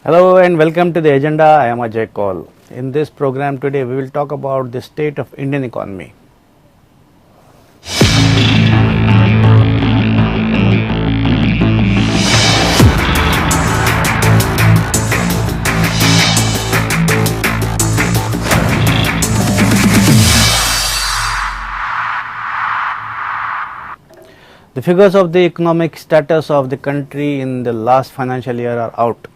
Hello and welcome to the agenda. I am Ajay Kaul. In this program today, we will talk about the state of Indian economy. The figures of the economic status of the country in the last financial year are out.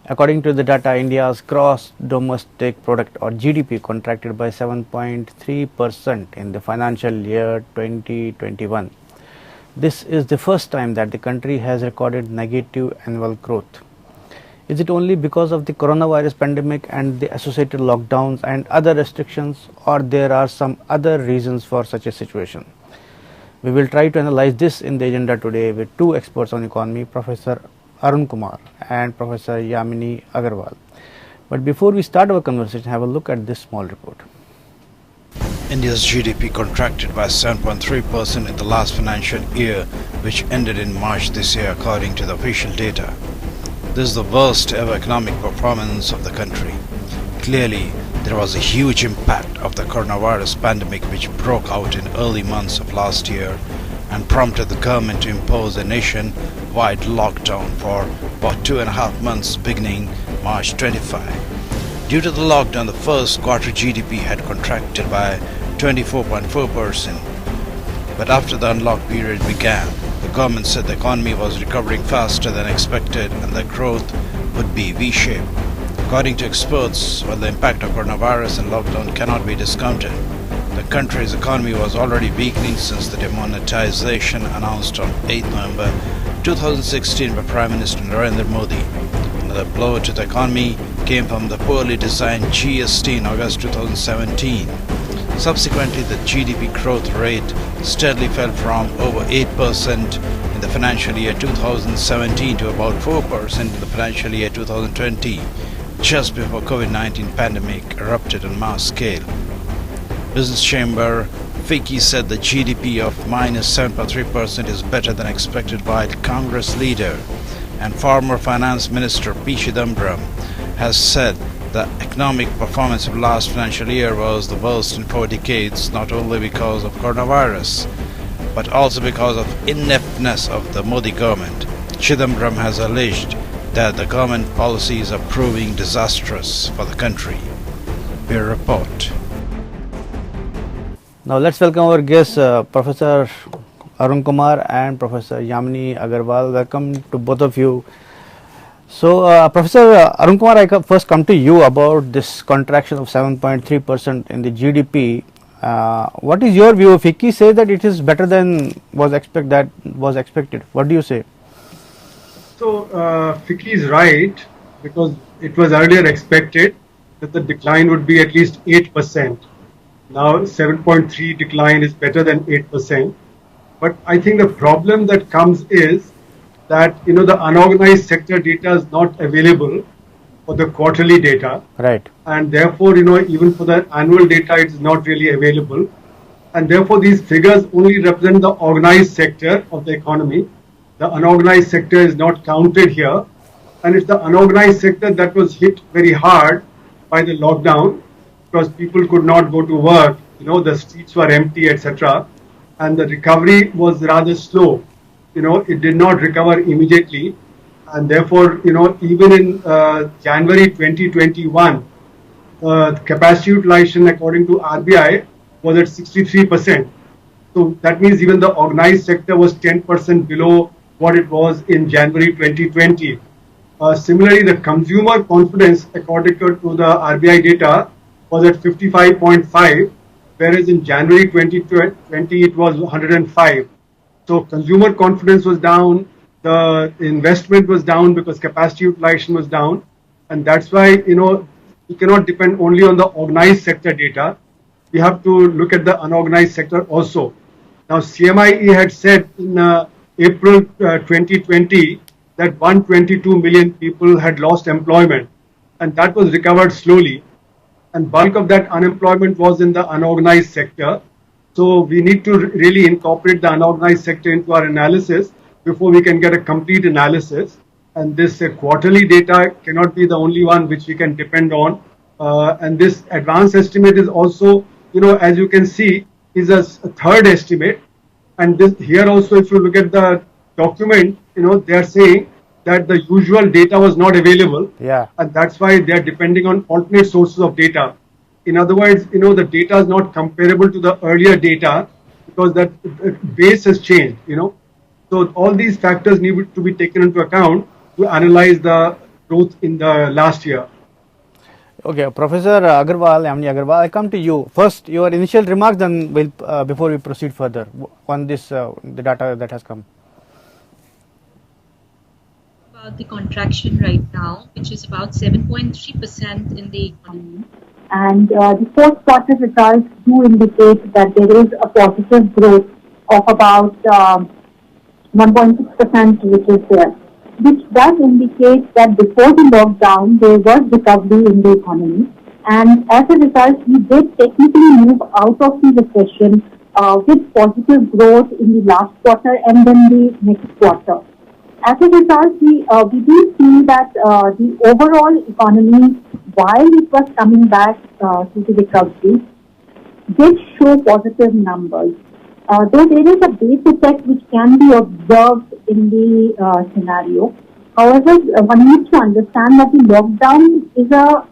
According to the data, India's gross domestic product or GDP contracted by 7.3% in the financial year 2021. This is the first time that the country has recorded negative annual growth. Is it only because of the coronavirus pandemic and the associated lockdowns and other restrictions, or there are some other reasons for such a situation? We will try to analyze this in the agenda today with two experts on economy, Professor Arun Kumar and Professor Yamini Agarwal. But before we start our conversation, have a look at this small report. India's GDP contracted by 7.3% in the last financial year, which ended in March this year according to the official data. This is the worst ever economic performance of the country. Clearly, there was a huge impact of the coronavirus pandemic which broke out in early months of last year and prompted the government to impose a nationwide lockdown for about 2.5 months beginning March 25. Due to the lockdown, the first quarter GDP had contracted by 24.4%. But after the unlock period began, the government said the economy was recovering faster than expected and the growth would be V-shaped. According to experts, while the impact of coronavirus and lockdown cannot be discounted, the country's economy was already weakening since the demonetization announced on 8 November 2016 by Prime Minister Narendra Modi. Another blow to the economy came from the poorly designed GST in August 2017. Subsequently, the GDP growth rate steadily fell from over 8% in the financial year 2017 to about 4% in the financial year 2020. Just before COVID-19 pandemic erupted on mass scale. Business Chamber FICCI said the GDP of minus 7.3% is better than expected, while Congress leader and former Finance Minister P. Chidambaram has said the economic performance of last financial year was the worst in 4 decades, not only because of coronavirus, but also because of ineptness of the Modi government. Chidambaram has alleged that the government policies are proving disastrous for the country. Bureau report. Now let's welcome our guests, Professor Arun Kumar and Professor Yamini Agarwal. Welcome to both of you. So Professor Arun Kumar, I first come to you about this contraction of 7.3% in the GDP. What is your view? FICCI says that it is better than was expected. What do you say? So FICCI is right, because it was earlier expected that the decline would be at least 8%. Now 7.3 decline is better than 8%. But I think the problem that comes is that the unorganized sector data is not available for the quarterly data. Right. And therefore, even for the annual data, it is not really available. And therefore, these figures only represent the organized sector of the economy. The unorganized sector is not counted here, and it's the unorganized sector that was hit very hard by the lockdown, because people could not go to work, the streets were empty, etc. And the recovery was rather slow. It did not recover immediately, and therefore, even in January 2021, capacity utilization according to RBI was at 63%. So that means even the organized sector was 10% below what it was in January 2020. Similarly, the consumer confidence according to the RBI data was at 55.5, whereas in January 2020 it was 105. So consumer confidence was down, the investment was down because capacity utilization was down, and that's why we cannot depend only on the organized sector data. We have to look at the unorganized sector also. Now CMIE had said in April 2020 that 122 million people had lost employment, and that was recovered slowly, and bulk of that unemployment was in the unorganized sector. So we need to really incorporate the unorganized sector into our analysis before we can get a complete analysis. and this quarterly data cannot be the only one which we can depend on. And this advanced estimate is also, as you can see, is a third estimate. And this here also, if you look at the document, they are saying that the usual data was not available. Yeah. And that's why they are depending on alternate sources of data. In other words, the data is not comparable to the earlier data because that base has changed, So all these factors need to be taken into account to analyze the growth in the last year. Okay, Professor Agarwal, Yamini Agarwal, I come to you. First, your initial remarks, then before we proceed further on this, the data that has come. About the contraction right now, which is about 7.3% in the economy. And the fourth quarter results do indicate that there is a positive growth of about 1.6%, which is there, which does indicate that before the lockdown, there was recovery in the economy. And as a result, we did technically move out of the recession with positive growth in the last quarter and then the next quarter. As a result, we do see that the overall economy, while it was coming back to the recovery, did show positive numbers. Though there is a base effect which can be observed in the scenario. However, one needs to understand that the lockdown is a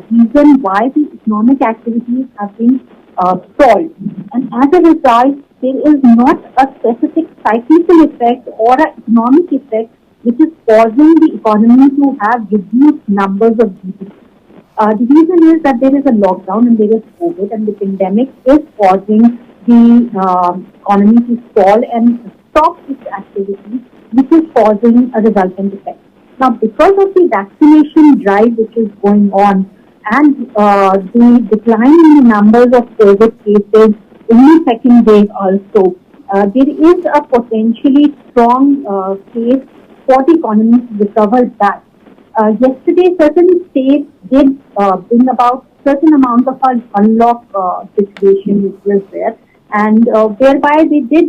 reason why the economic activities have been stalled. And as a result, there is not a specific cyclical effect or an economic effect which is causing the economy to have reduced numbers of GDP. The reason is that there is a lockdown and there is COVID, and the pandemic is causing the economy to stall and stop its activities, which is causing a resultant effect. Now, because of the vaccination drive which is going on and the decline in the numbers of COVID cases in the second wave also, there is a potentially strong case for the economy to recover back. Yesterday, certain states did bring about certain amount of an unlock situation which was there, and whereby they did,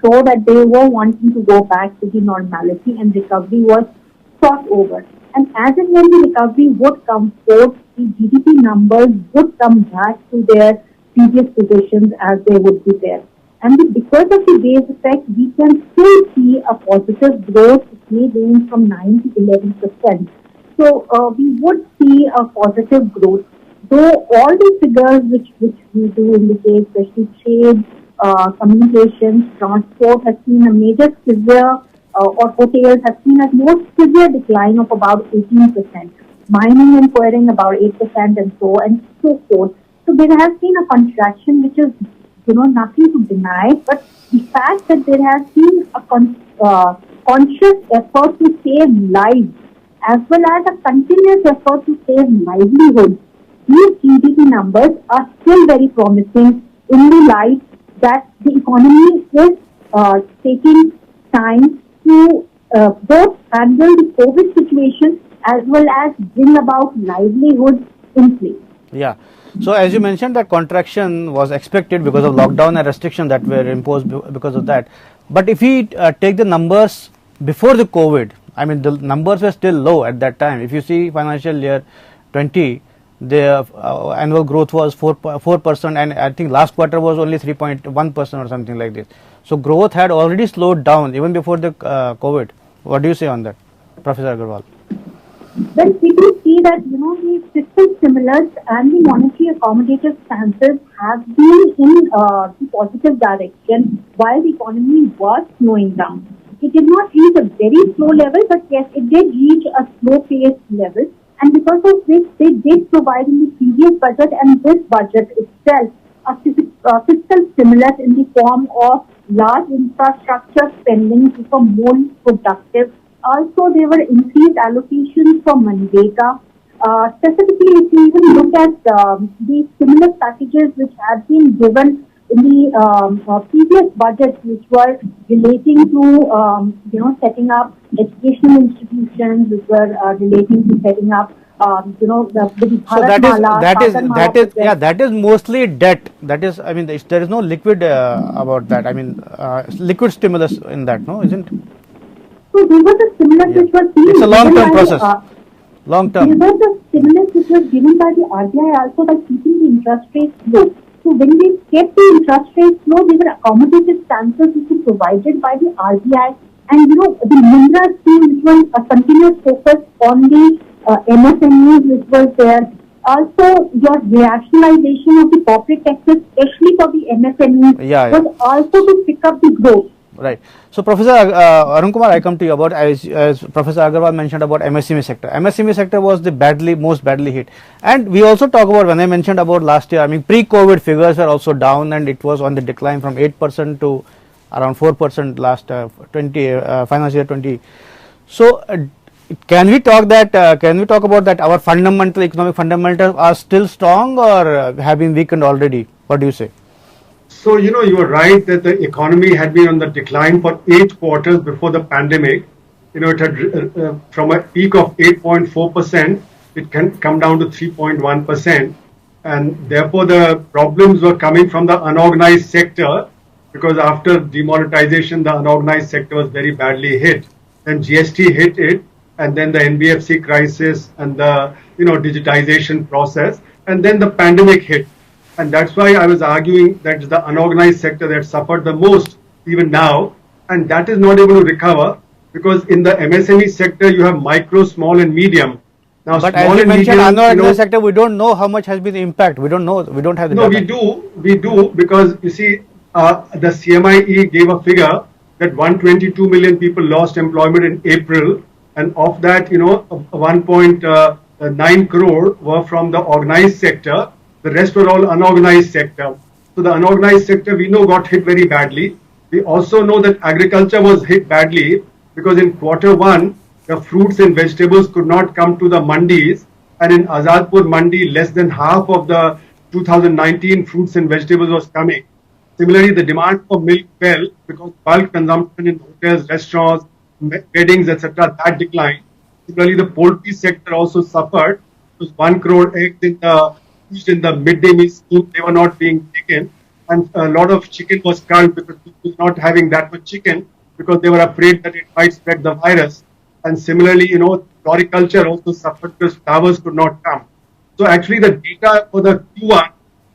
show that they were wanting to go back to the normality and recovery was sought over. And as and when the recovery would come forth, the GDP numbers would come back to their previous positions as they would be there. And because of the base effect, we can still see a positive growth. It may range from 9 to 11%. So we would see a positive growth. Though all the figures which we do indicate, especially trade, communications, transport, has seen a major severe, or hotels have seen a more severe decline of about 18%. Mining and quarrying about 8% and so forth. So there has been a contraction which is, nothing to deny, but the fact that there has been a conscious effort to save lives as well as a continuous effort to save livelihoods, these GDP numbers are still very promising in the light that the economy is taking time to both handle the COVID situation as well as bring about livelihoods in place. Yeah. So as you mentioned, that contraction was expected because of lockdown and restrictions that were imposed because of that. But if we take the numbers before the COVID, I mean the numbers were still low at that time. If you see financial year 20, the annual growth was 4%, and I think last quarter was only 3.1% or something like this. So growth had already slowed down even before the COVID. What do you say on that, Professor Agarwal? Well, we do see that, the fiscal stimulus and the monetary accommodative stances have been in the positive direction while the economy was slowing down. It did not reach a very slow level, but yes, it did reach a slow-paced level. And because of which they did provide in the previous budget and this budget itself a fiscal stimulus in the form of large infrastructure spending to become more productive. Also, there were increased allocations for Manrega. Specifically, if you even look at the stimulus packages which had been given in the previous budget, which were relating to, setting up educational institutions, which were relating to setting up, that is mostly debt. That is, I mean, there is no liquid about that. I mean, liquid stimulus in that, no, isn't it? So there was a stimulus which was being It's a long-term given by, process. Long-term. there was a stimulus which was given by the RBI also by keeping the interest rates low. So when they kept the interest rates low, they were accommodative stances which were provided by the RBI. And the Mundra scheme, which was a continuous focus on the MSMEs, which was there. Also, your rationalization of the corporate taxes, especially for the MSMEs, was also to pick up the growth. Right. So, Professor Arun Kumar, I come to you about, as Professor Agarwal mentioned about MSME sector. MSME sector was the most badly hit. And we also talk about, when I mentioned about last year, I mean, pre-COVID figures were also down and it was on the decline from 8% to around 4% last financial year 20. So, can we talk about that our economic fundamentals are still strong or have been weakened already? What do you say? So, you are right that the economy had been on the decline for 8 quarters before the pandemic. It had from a peak of 8.4%, it can come down to 3.1%. And therefore, the problems were coming from the unorganized sector, because after demonetization, the unorganized sector was very badly hit. Then GST hit it, and then the NBFC crisis and the digitization process, and then the pandemic hit. And that's why I was arguing that it's the unorganized sector that suffered the most even now, and that is not able to recover, because in the MSME sector you have micro, small and medium. Now, but as you mentioned, unorganized sector, we don't know how much has been the impact. We don't know. We don't have the data. We do, because you see, the CMIE gave a figure that 122 million people lost employment in April, and of that, 1.9 crore were from the organized sector. The rest were all unorganized sector. So the unorganized sector, we know, got hit very badly. We also know that agriculture was hit badly, because in Q1, the fruits and vegetables could not come to the mandis, and in Azadpur mandi, less than half of the 2019 fruits and vegetables was coming. Similarly, the demand for milk fell, because bulk consumption in hotels, restaurants, weddings, etc., that declined. Similarly, the poultry sector also suffered, because 1 crore eggs in the midday meal scheme, they were not being taken, and a lot of chicken was culled because people were not having that much chicken, because they were afraid that it might spread the virus. And similarly, floriculture also suffered because flowers could not come. So actually, the data for the Q1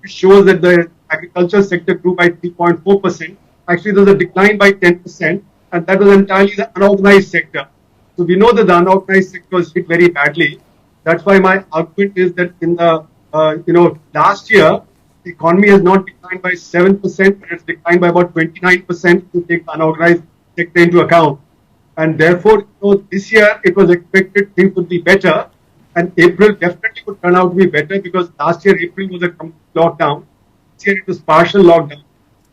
shows that the agriculture sector grew by 3.4%. Actually, there was a decline by 10%, and that was entirely the unorganized sector. So we know that the unorganized sector was hit very badly. That's why my argument is that in the last year, the economy has not declined by 7%, but it's declined by about 29% to take the unorganized sector into account. And therefore, this year it was expected things would be better, and April definitely would turn out to be better, because last year April was a complete lockdown. This year it was partial lockdown.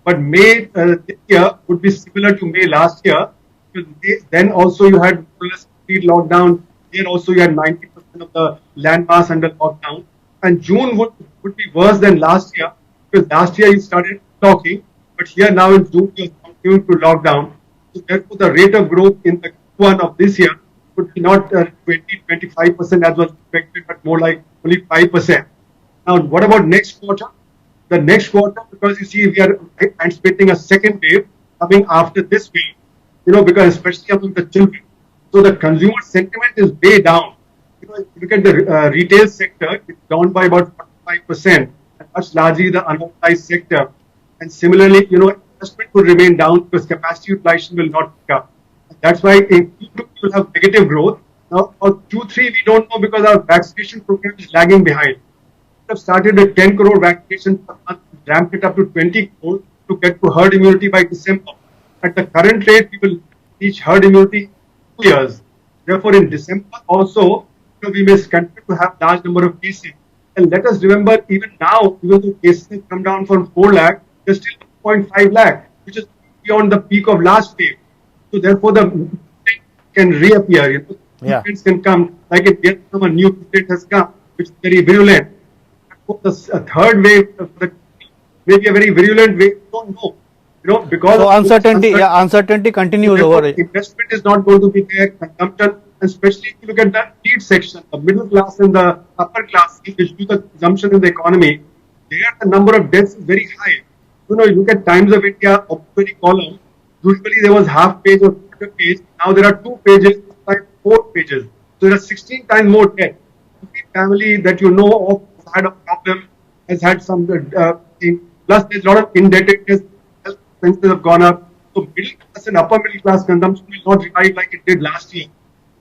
But May this year would be similar to May last year, because then also you had more or less complete lockdown. Here also you had 90% of the landmass under lockdown. And June would be worse than last year, because last year you started talking, but here now in June you are continuing to lockdown. So therefore, the rate of growth in the Q1 of this year would be not 20-25% as was expected, but more like only 5%. Now, what about next quarter? The next quarter, because you see, we are anticipating a second wave coming after this wave, because especially among the children. So the consumer sentiment is way down. If you look at the retail sector, it's down by about 45%, and that's largely the unorganized sector. And similarly, investment will remain down, because capacity utilization will not pick up. That's why in Q2 we will have negative growth. Now, for Q3 we don't know, because our vaccination program is lagging behind. We have started a 10 crore vaccination per month, ramped it up to 20 crore to get to herd immunity by December. At the current rate, we will reach herd immunity in 2 years. Therefore, in December also, we may continue to have large number of cases. And let us remember, even now, even though cases have come down from 4 lakh, there's still 0.5 lakh, which is beyond the peak of last wave. So therefore, the mutant can reappear. Mutants can come, like in Vietnam, a new mutant has come, which is very virulent. The third wave may be a very virulent wave. We don't know. Because so uncertainty continues over it. Investment is not going to be there. Consumption, especially if you look at the elite section, the middle class and the upper class, which do the consumption in the economy, there the number of deaths is very high. You look at Times of India obituary column. Usually there was half page of the page, now there are 2 pages, sometimes 4 pages. So there are 16 times more debt. Every family that you know of has had a problem, has had some thing. Plus there's a lot of indebtedness, health expenses have gone up. So middle class and upper middle class consumption will not revive like it did last year.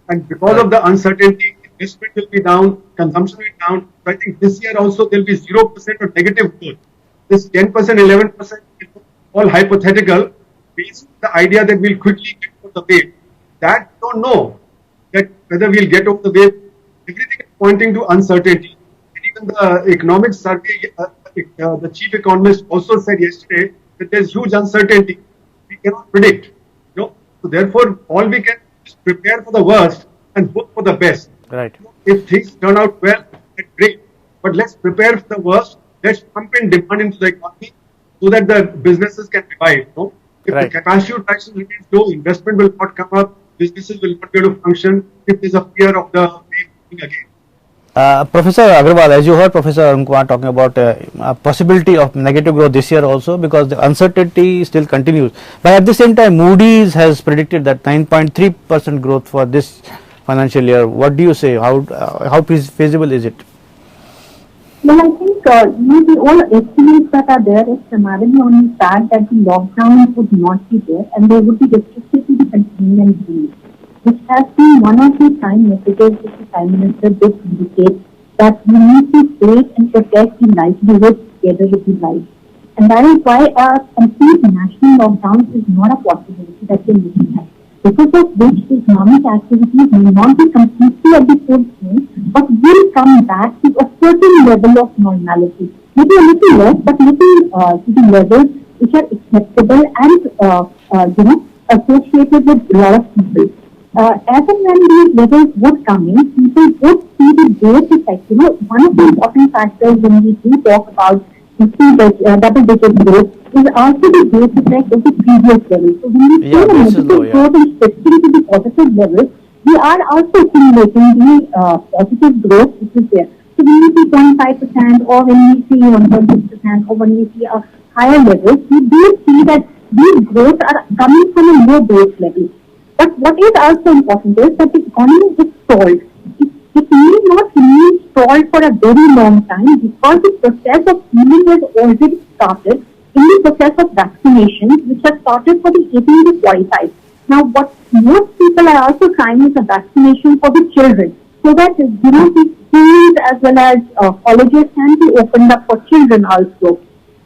And because of the uncertainty, investment will be down, consumption will be down. So I think this year also there will be 0% of negative growth. This 10%, 11% is all hypothetical, based on the idea that we'll quickly get over the wave. That we don't know that whether we'll get over the wave. Everything is pointing to uncertainty. And even the economic survey, the chief economist also said yesterday that there's huge uncertainty. We cannot predict. So therefore, all we can do is prepare for the worst and hope for the best. Right. If things turn out well, that's great. But let's prepare for the worst. Let's pump in demand into the economy so that the businesses can revive. If the capacity utilization remains low, investment will not come up, businesses will not be able to function if there's a fear of the wave coming again. Professor Agarwal, as you heard Professor Arun Kumar talking about a possibility of negative growth this year also, because the uncertainty still continues. But at the same time, Moody's has predicted that 9.3% growth for this financial year. What do you say? How feasible is it? Well, I think the all estimates that are there is primarily on the fact that the lockdown would not be there and they would be restricted to the containment zones, which has been one of the prime messages which the Prime Minister did indicate that we need to save and protect the livelihoods together with the lives. And that is why a complete national lockdown is not a possibility that we are looking at. Because of which the economic activities may not be completely at the full swing, but will come back to a certain level of normality. Maybe a little less, but little to the levels which are acceptable and associated with a lot of people. As and when these levels would come in, people would see the base effect. One of the important factors when we do talk about double-digit growth is also the base effect of the previous level. So when we see the negative growth and shifting to the positive level, we are also accumulating the positive growth which is there. So when we see 0.5% or when we see 1.6% or when we see a higher level, we do see that these growths are coming from a low base level. But what is also important is that the economy is stalled. It may not remain stalled for a very long time because the process of healing has already started in the process of vaccination, which has started for the 18 to 45. Now, what most people are also trying is a vaccination for the children, so that the schools as well as colleges can be opened up for children also.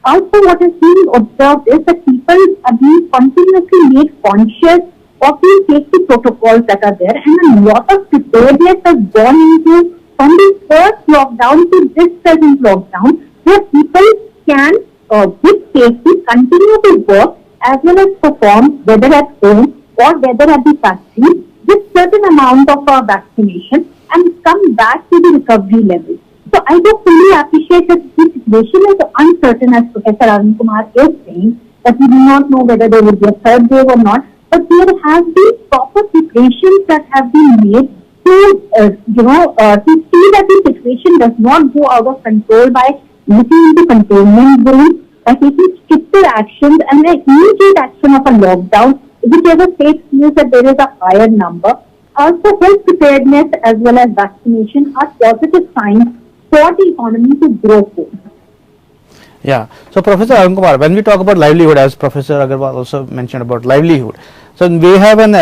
Also, what is being observed is that people are being continuously made conscious of the safety protocols that are there, and a lot of preparedness has gone into from the first lockdown to this present lockdown, where people can, with safety, continue to work as well as perform, whether at home or whether at the factory, with certain amount of vaccination and come back to the recovery level. So I do fully appreciate that the situation is uncertain, as Professor Arun Kumar is saying, that we do not know whether there will be a third wave or not. But there have been proper preparations that have been made to, to see that the situation does not go out of control by looking into containment zones, by taking stricter actions and an immediate action of a lockdown, whichever state feels that there is a higher number. Also, health preparedness as well as vaccination are positive signs for the economy to grow forward. Yeah. So, Professor Arun Kumar, when we talk about livelihood, as Professor Agarwal also mentioned about livelihood, so we have an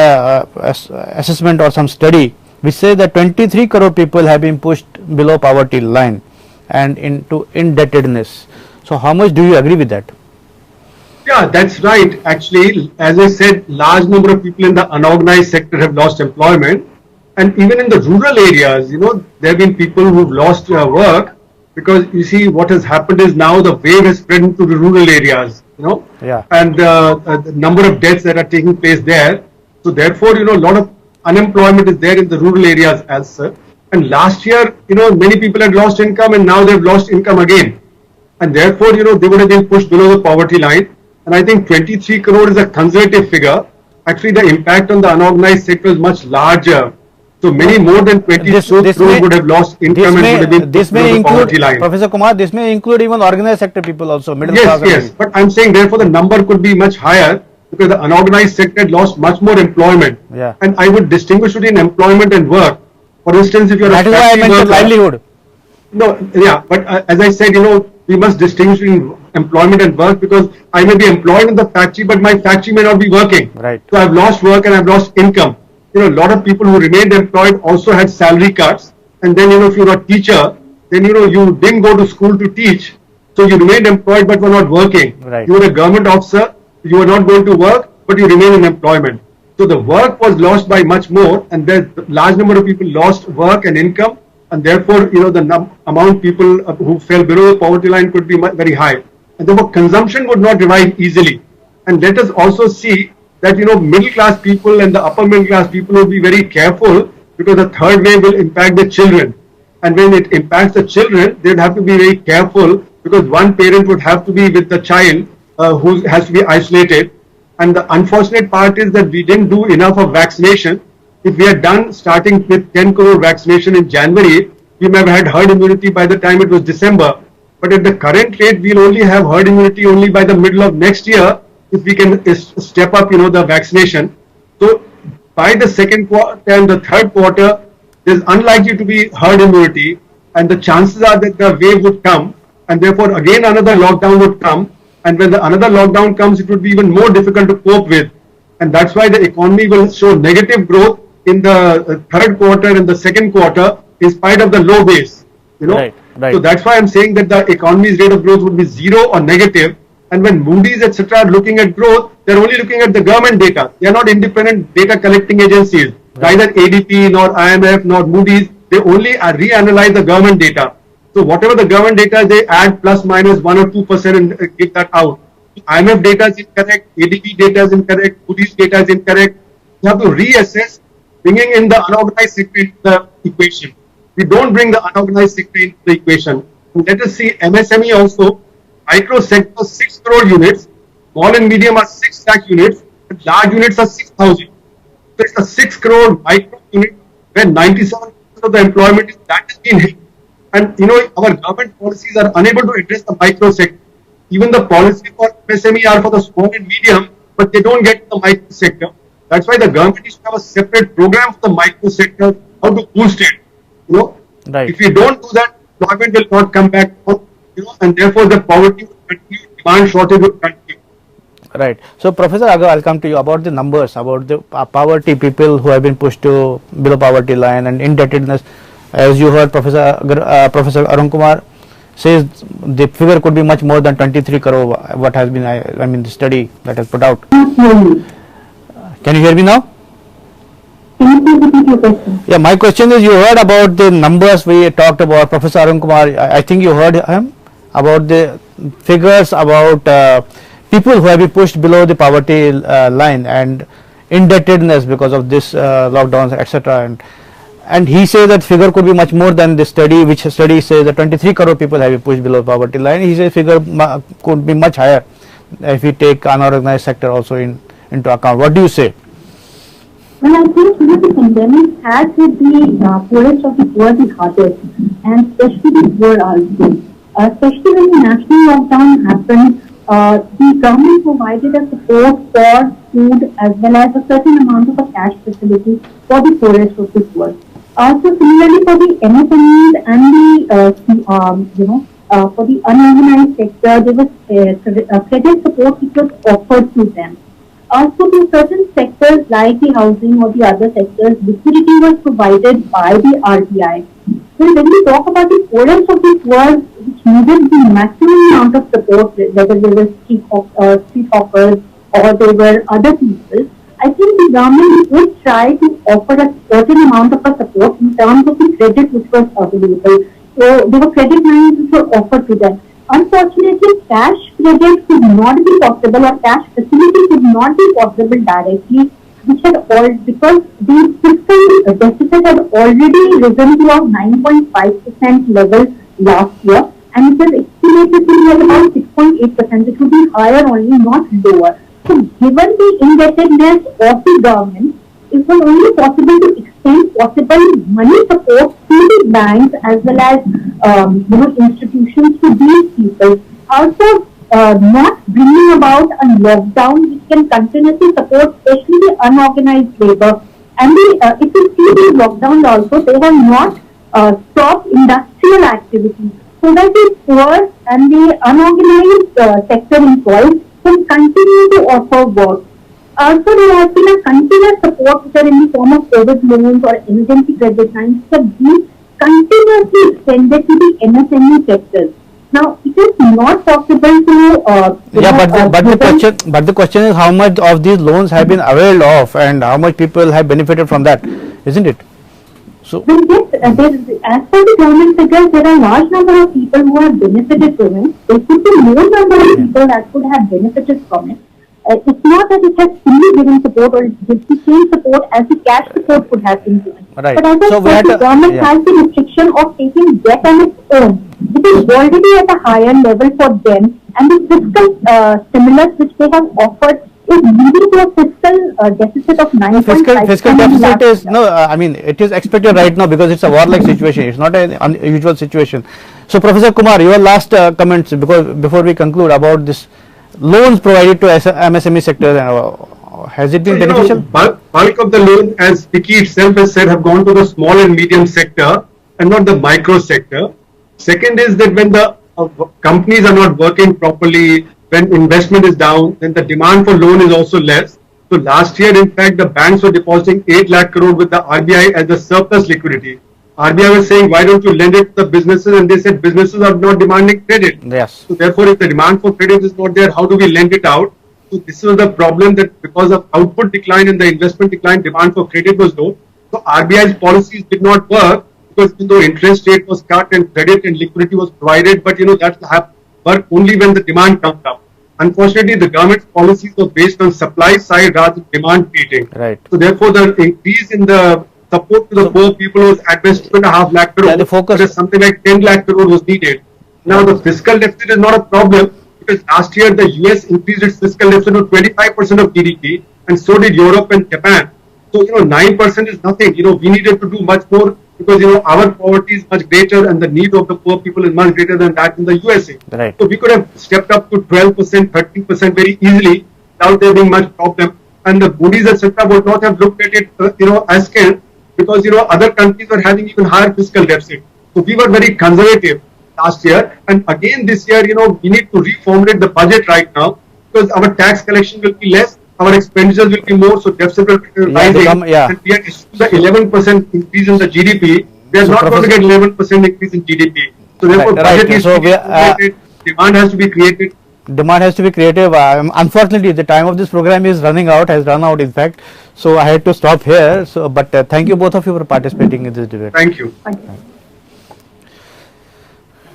assessment or some study which says that 23 crore people have been pushed below poverty line and into indebtedness. So, how much do you agree with that? Yeah, that's right. Actually, as I said, large number of people in the unorganized sector have lost employment, and even in the rural areas, there have been people who've lost work. Because you see, what has happened is now the wave has spread into the rural areas, and the number of deaths that are taking place there. So therefore, a lot of unemployment is there in the rural areas also. And last year, many people had lost income and now they've lost income again. And therefore, they would have been pushed below the poverty line. And I think 23 crore is a conservative figure. Actually, the impact on the unorganized sector is much larger. So many more than 20 crore would have lost income and would have been this may include, Professor Kumar, this may include even organized sector people also, middle class. Yes, but I'm saying therefore the number could be much higher because the unorganized sector had lost much more employment. Yeah. And I would distinguish between employment and work. For instance, if you're That a is why I factory mentioned worker, livelihood. no, yeah, but as I said, we must distinguish between employment and work, because I may be employed in the factory, but my factory may not be working. Right. So I've lost work and I've lost income. A lot of people who remained employed also had salary cuts. And then, if you're a teacher, then, you didn't go to school to teach. So you remained employed but were not working. Right. You were a government officer, you were not going to work, but you remain in employment. So the work was lost by much more, and there's a large number of people lost work and income, and therefore, the amount of people who fell below the poverty line could be very high. And therefore, consumption would not revive easily. And let us also see that, middle class people and the upper middle class people will be very careful, because the third wave will impact the children. And when it impacts the children, they'd have to be very careful, because one parent would have to be with the child who has to be isolated. And the unfortunate part is that we didn't do enough of vaccination. If we had done starting with 10 crore vaccination in January, we may have had herd immunity by the time it was December. But at the current rate, we'll only have herd immunity only by the middle of next year, if we can step up, the vaccination. So by the second quarter and the third quarter, there's unlikely to be herd immunity, and the chances are that the wave would come, and therefore again another lockdown would come. And when another lockdown comes, it would be even more difficult to cope with. And that's why the economy will show negative growth in the third quarter and the second quarter, in spite of the low base. Right. So that's why I'm saying that the economy's rate of growth would be 0 or negative. And when Moody's, etc., are looking at growth, they're only looking at the government data. They are not independent data collecting agencies. Right. Neither ADP, nor IMF, nor Moody's. They only reanalyze the government data. So whatever the government data, they add plus minus 1 or 2% and give that out. IMF data is incorrect, ADP data is incorrect, Moody's data is incorrect. You have to reassess, bringing in the unorganized sector into the equation. We don't bring the unorganized sector into the equation. And let us see MSME also. Micro sector 6 crore units, small and medium are 6 lakh units, and large units are 6,000. So it's a 6 crore micro unit where 97% of the employment is that has been hit. And our government policies are unable to address the micro sector. Even the policy for MSME are for the small and medium, but they don't get the micro sector. That's why the government needs to have a separate program for the micro sector, how to boost it. Right. If we don't do that, employment will not come back. And therefore the poverty will continue, demand shortage will continue. Right. So, Professor Agarwal, I'll come to you about the numbers, about the poverty, people who have been pushed to below poverty line, and indebtedness. As you heard, Professor Arun Kumar says the figure could be much more than 23 crore, what has been, the study that has put out. Can you hear me now? Can you please repeat your question? Yeah, my question is, you heard about the numbers we talked about, Professor Arun Kumar, I think you heard him about the figures about people who have been pushed below the poverty line and indebtedness because of this lockdowns, etc. And he says that figure could be much more than the study, which study says that 23 crore people have been pushed below poverty line. He says figure could be much higher if we take unorganized sector also into account. What do you say? Well, I think the pandemic has hit the poorest of the poor the hardest, and especially the poor also. Especially when the national lockdown happened, the government provided a support for food as well as a certain amount of a cash facility for the poorest of the poor. So similarly for the MSMEs and for the unorganized sector, there was credit support which was offered to them. Also, to certain sectors like the housing or the other sectors, liquidity was provided by the RBI. So when we talk about the poorest of the poor, which needed the maximum amount of support, whether they were street hawkers or they were other people, I think the government would try to offer a certain amount of a support in terms of the credit which was available. So there were credit lines which were offered to them. Unfortunately, cash credit could not be possible, or cash facility could not be possible directly, which had all because the fiscal deficit had already risen to a 9.5% level last year, and it was estimated to be at about 6.8%, which would be higher only, not lower. So, given the indebtedness of the government, it was only possible to extend possible money support to the banks as well as institutions to these people. Also, not bringing about a lockdown which can continuously support especially the unorganized labor. And if you see the lockdown also, they have not stopped industrial activity, so that the poor and the unorganized sector employees can continue to offer work. Also, there has been a continuous support, whether in the form of COVID loans or emergency credit lines, have been continuously extended to the MSME sectors. Now, it is not possible to but the question is how much of these loans have been availed of and how much people have benefited from that, isn't it? So, well, yes, as per the government figures, there are a large number of people who have benefited from it. There could be more number of people that could have benefited from it. It's not that it has fully given support or it gives the same support as the cash support could have been given. Right. But as I said, the government has the restriction of taking debt on its own, which is already at a higher level for them, and the fiscal stimulus which they have offered is leading to a fiscal deficit of 9.5%. Fiscal deficit is it is expected right now because it's a warlike situation. It's not an unusual situation. So, Professor Kumar, your last comments before we conclude about this loans provided to MSME sector, has it been beneficial? Bulk of the loan, as Vicky itself has said, have gone to the small and medium sector and not the micro sector. Second is that when the companies are not working properly, when investment is down, then the demand for loan is also less. So last year, in fact, the banks were depositing 8 lakh crore with the RBI as the surplus liquidity. RBI was saying, why don't you lend it to the businesses? And they said, businesses are not demanding credit. Yes. So therefore, if the demand for credit is not there, how do we lend it out? So this was the problem, that because of output decline and the investment decline, demand for credit was low. So RBI's policies did not work, because even though interest rate was cut and credit and liquidity was provided, but that will work only when the demand comes up. Unfortunately, the government's policies were based on supply side rather than demand creating. Right. So therefore, the increase in the support to the poor people was at best 2.5 lakh crore. The focus, something like 10 lakh crore was needed. Now the fiscal deficit is not a problem, because last year the US increased its fiscal deficit to 25% of GDP, and so did Europe and Japan. So 9% is nothing. We needed to do much more, because our poverty is much greater and the need of the poor people is much greater than that in the USA. Right. So we could have stepped up to 12%, 13% very easily without there being much problem. And the Moody's etc. would not have looked at it as scared, because other countries were having even higher fiscal deficit. So we were very conservative last year, and again this year we need to reformulate the budget right now, because our tax collection will be less, our expenditures will be more, so deficit will be rising. And we are the 11% increase in the GDP. We are not going to get 11% increase in GDP. So therefore, budget is demand has to be created. Demand has to be creative. Unfortunately, the time of this program is has run out in fact. So I had to stop here. So, but thank you both of you for participating in this debate. Thank you.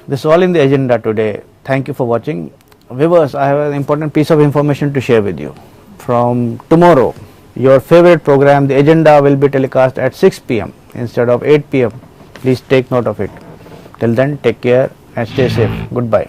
This is all in the agenda today. Thank you for watching. Viewers, I have an important piece of information to share with you. From tomorrow, your favorite program, the agenda, will be telecast at 6 p.m. instead of 8 p.m. Please take note of it. Till then, take care and stay safe. Goodbye.